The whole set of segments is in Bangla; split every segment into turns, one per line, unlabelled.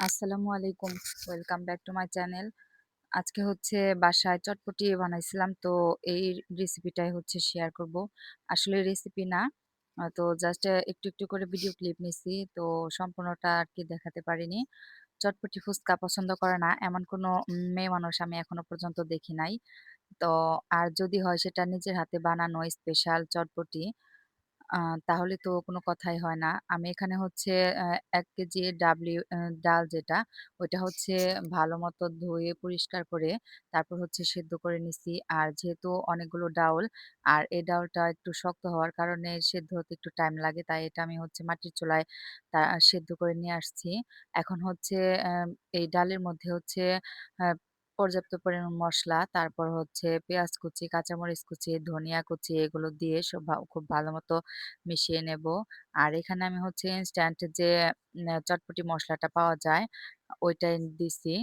আসসালামু আলাইকুম। Welcome back to my channel. আজকে হচ্ছে বাসায় চটপটি বানাইছিলাম। তো এই রেসিপিটাই হচ্ছে শেয়ার করব। আসলে রেসিপি না। তো জাস্ট একটু করে ভিডিও ক্লিপ নিছি। তো সম্পূর্ণটা আরকি দেখাতে পারিনি। চটপটি ফুচকা পছন্দ করে না এমন কোনো মেয়ে মানুষ আমি এখনো পর্যন্ত দেখি নাই। তো আর যদি হয় সেটা নিজের হাতে বানানো স্পেশাল চটপটি। আ তাহলে তো কোনো কথাই হয় না। আমি এখানে হচ্ছে ১ কেজি ডাল যেটা, ওইটা হচ্ছে ভালোমতো ধুয়ে পরিষ্কার করে তারপর হচ্ছে সেদ্ধ করে নিছি। আর যেহেতু অনেকগুলো ডাউল, আর এই ডাউলটা একটু শক্ত হওয়ার কারণে সেদ্ধ হতে একটু টাইম লাগে। তাই এটা আমি হচ্ছে মাটির চুলায় সেদ্ধ করে নিয়ে আসছি। এখন হচ্ছে এই ডালের মধ্যে হচ্ছে আ পর্যাপ্ত পরিমাণ মসলা, তারপর হচ্ছে পেঁয়াজ কুচি, কাঁচামরিচ কুচি, ধনিয়া কুচি এগুলো দিয়ে সব খুব ভালোমতো মিশিয়ে নেব। আর এখানে আমি হচ্ছে ইনস্ট্যান্ট যে চটপটি মসলাটা পাওয়া যায়, ওইটাই দিছি।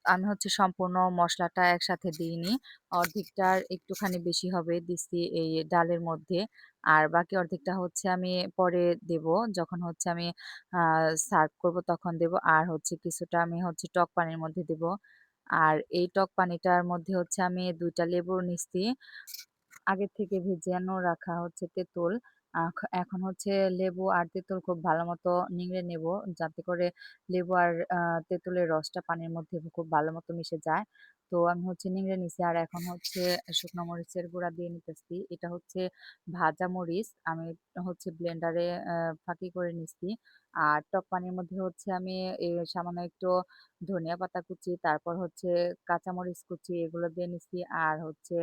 আমি হচ্ছে সম্পূর্ণ মসলাটা একসাথে দিইনি। অর্ধেকটার একটুখানি বেশি হবে দিছি এই ডালের মধ্যে। আর বাকি অর্ধেকটা হচ্ছে আমি পরে দেব। যখন হচ্ছে আমি আ সার্ভ করব তখন দেব। আর হচ্ছে কিছুটা আমি হচ্ছে টক পানির মধ্যে দেব। আর এই টক পানিটার মধ্যে হচ্ছে আমি ২ টা লেবু নিছি। আগের থেকে ভিজানো রাখা হচ্ছে তেঁতুল। এখন হচ্ছে লেবু আর তেঁতুল খুব ভালোমতো নিংড়ে নেব, যাতে করে লেবু আর তেঁতুলের রসটা পানির মধ্যে খুব ভালোমতো মিশে যায়। তো আমি হচ্ছে নিংড়ে নিছি। আর এখন হচ্ছে শুকনো মরিচের গুঁড়া দিয়ে নিতেছি। এটা হচ্ছে ভাজা মরিচ। আমি হচ্ছে ব্লেন্ডারে ফাঁকি করে নিছি। আর টক পানির মধ্যে হচ্ছে আমি সামান্য একটু ধনিয়া পাতা কুচি, তারপর হচ্ছে কাঁচামরিচ কুচি এগুলো দিয়ে নিছি। আর হচ্ছে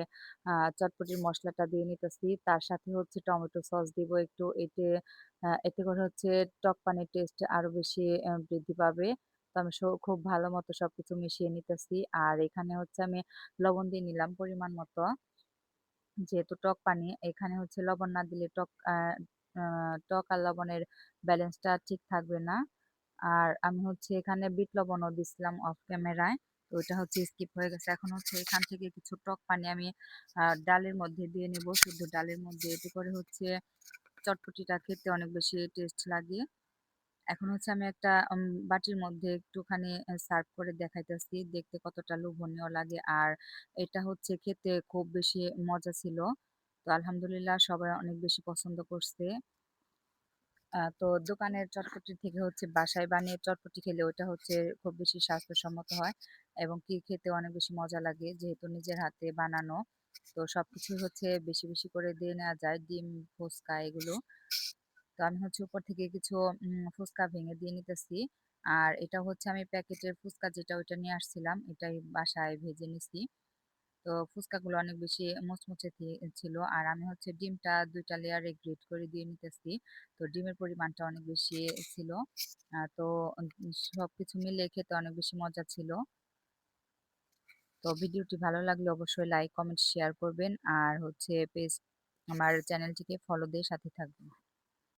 চটপটির মসলাটা দিয়ে নিতেছি। তার সাথে হচ্ছে টমেটো সস দিব একটু। এতে করে হচ্ছে টক পানির টেস্ট আরো বেশি বৃদ্ধি পাবে। তো আমি খুব ভালো মতো সবকিছু মিশিয়ে নিতেছি। আর এখানে হচ্ছে আমি লবণ দিয়ে নিলাম পরিমাণ মতো। যেহেতু টক পানি, এখানে হচ্ছে লবণ না দিলে আ টক আর লবণের ব্যালেন্সটা ঠিক থাকবে না। আর আমি হচ্ছে এখানে বিট লবণও দিছিলাম অফ ক্যামেরায়। তো ওইটা হচ্ছে স্কিপ হয়ে গেছে। এখন হচ্ছে এখান থেকে কিছু টক পানি আমি ডালের মধ্যে দিয়ে নিব, শুধু ডালের মধ্যে। এতে করে হচ্ছে চটপটিটা খেতে অনেক বেশি টেস্ট লাগে। এখন হচ্ছে আমি একটা বাটির মধ্যে একটুখানি সার্ভ করে দেখাইতেছি, দেখতে কতটা লোভনীয় লাগে। আর এটা হচ্ছে খেতে খুব বেশি মজা ছিল। তো আলহামদুলিল্লাহ সবাই অনেক বেশি পছন্দ করছে। তো দোকানের চটপটি থেকে হচ্ছে বাসায় বানিয়ে চটপটি খেলে ওইটা হচ্ছে খুব বেশি স্বাস্থ্যসম্মত হয় এবং কি খেতে অনেক বেশি মজা লাগে, যেহেতু নিজের হাতে বানানো। তো সবকিছুই হচ্ছে বেশি করে দিয়ে নেওয়া যায়। ডিম, ফুচকা এগুলো। তো আমি হচ্ছে উপর থেকে কিছু ফুচকা ভেঙে দিয়ে নিতেছি। আর এটা হচ্ছে আমি প্যাকেটের ফুচকা যেটা ওইটা নিয়ে আসছিলাম, এটাই বাসায় ভেজে নিছি। তো ফুচকাগুলো অনেক বেশি মুচমুচে ছিল। আর আমি হচ্ছে ডিমটা ২ টা লেয়ারে গ্রেট করে দিয়ে নিতেছি। তো ডিমের পরিমাণটা অনেক বেশি ছিল। তো সবকিছু মিলিয়ে খেতে অনেক বেশি মজা ছিল। তো ভিডিওটি ভালো লাগলে অবশ্যই লাইক, কমেন্ট, শেয়ার করবেন। আর হচ্ছে আমার চ্যানেলটিকে ফলো দিয়ে সাথে থাকবেন।